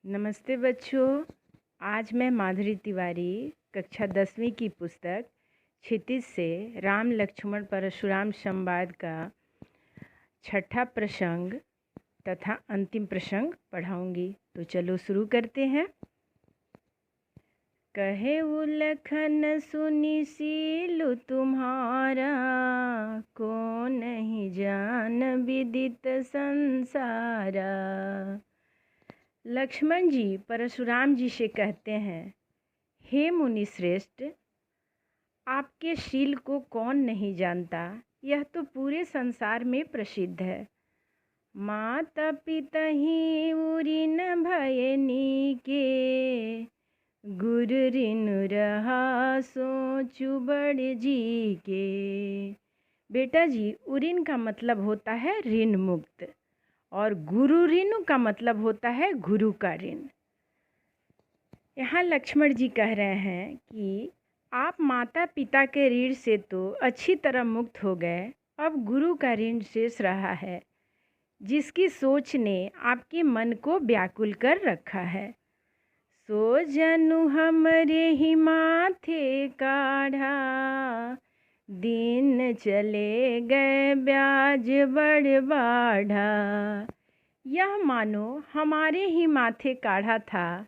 नमस्ते बच्चों। आज मैं माधुरी तिवारी कक्षा 10वीं की पुस्तक क्षितिज से राम लक्ष्मण परशुराम संवाद का छठा प्रसंग तथा अंतिम प्रसंग पढ़ाऊंगी। तो चलो शुरू करते हैं। कहे उलखन सुनी सीलु तुम्हारा, को नहीं जान विदित संसारा। लक्ष्मण जी परशुराम जी से कहते हैं, हे मुनि श्रेष्ठ, आपके शील को कौन नहीं जानता, यह तो पूरे संसार में प्रसिद्ध है। माता पिता ही उरिन भय नीके, गुरु ऋण रहा सोचु बड़ जी के। बेटा जी, उरिन का मतलब होता है ऋण मुक्त और गुरु ऋण का मतलब होता है गुरु का ऋण। यहाँ लक्ष्मण जी कह रहे हैं कि आप माता पिता के ऋण से तो अच्छी तरह मुक्त हो गए, अब गुरु का ऋण शेष रहा है, जिसकी सोच ने आपके मन को व्याकुल कर रखा है। सो जनु हमरे ही माथे काढ़ा, दिन चले गए ब्याज बड़ बाढ़ा। यह मानो हमारे ही माथे काढ़ा था,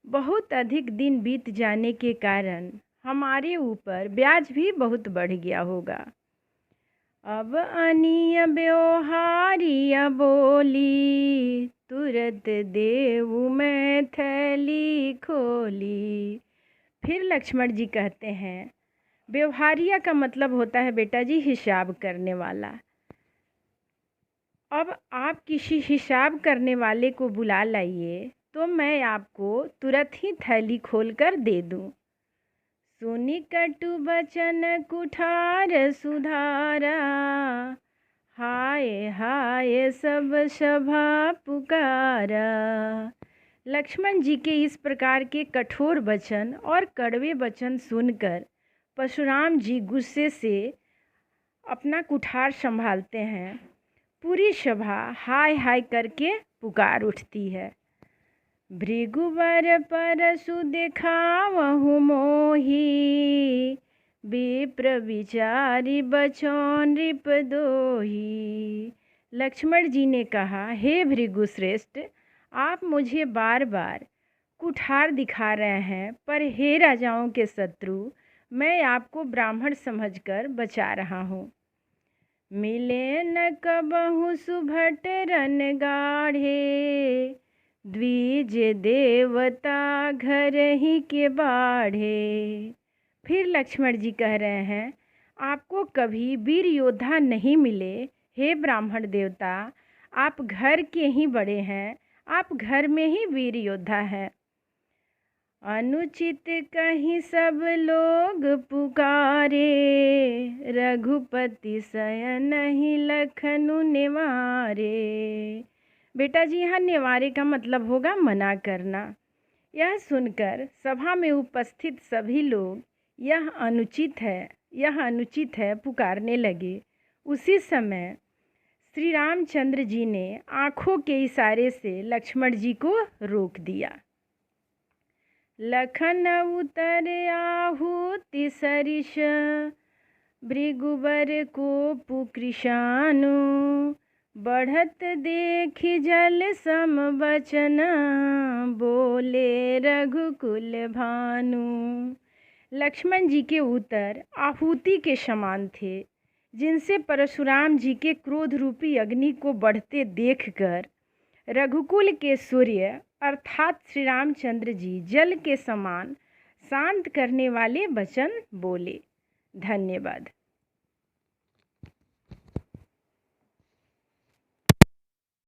बहुत अधिक दिन बीत जाने के कारण हमारे ऊपर ब्याज भी बहुत बढ़ गया होगा। अब अनिय व्यवहारिया बोली, तुरंत देऊ मैं थैली खोली। फिर लक्ष्मण जी कहते हैं, व्यवहारिया का मतलब होता है बेटा जी हिसाब करने वाला। अब आप किसी हिसाब करने वाले को बुला लाइए तो मैं आपको तुरंत ही थैली खोलकर दे दूं। सुनी कटु बचन कुठार सुधारा, हाय हाय सब सभा पुकारा। लक्ष्मण जी के इस प्रकार के कठोर वचन और कड़वे वचन सुनकर परशुराम जी गुस्से से अपना कुठार संभालते हैं। पूरी सभा हाय हाय करके पुकार उठती है। भृगुवर परशु देखावहु मोही, विप्र विचारी बचन नृप दोही। लक्ष्मण जी ने कहा, हे भृगु श्रेष्ठ, आप मुझे बार बार कुठार दिखा रहे हैं, पर हे राजाओं के शत्रु, मैं आपको ब्राह्मण समझकर बचा रहा हूँ। मिले न कबहु सुभट रन गाढ़े, द्विज देवता घर ही के बाढ़े। फिर लक्ष्मण जी कह रहे हैं, आपको कभी वीर योद्धा नहीं मिले, हे ब्राह्मण देवता, आप घर के ही बड़े हैं, आप घर में ही वीर योद्धा हैं। अनुचित कहीं सब लोग पुकारे, रघुपति शयन ही लखनु निवारे। बेटा जी, यहाँ निवारे का मतलब होगा मना करना। यह सुनकर सभा में उपस्थित सभी लोग यह अनुचित है पुकारने लगे। उसी समय श्री रामचंद्र जी ने आँखों के इशारे से लक्ष्मण जी को रोक दिया। लखन उतर आहुति सरिष, भृगुवर को पुकृशानु, बढ़त देखि जल सम बचन, बोले रघुकुल भानु। लक्ष्मण जी के उत्तर आहुति के समान थे, जिनसे परशुराम जी के क्रोध रूपी अग्नि को बढ़ते देखकर रघुकुल के सूर्य अर्थात श्री रामचंद्र जी जल के समान शांत करने वाले वचन बोले। धन्यवाद।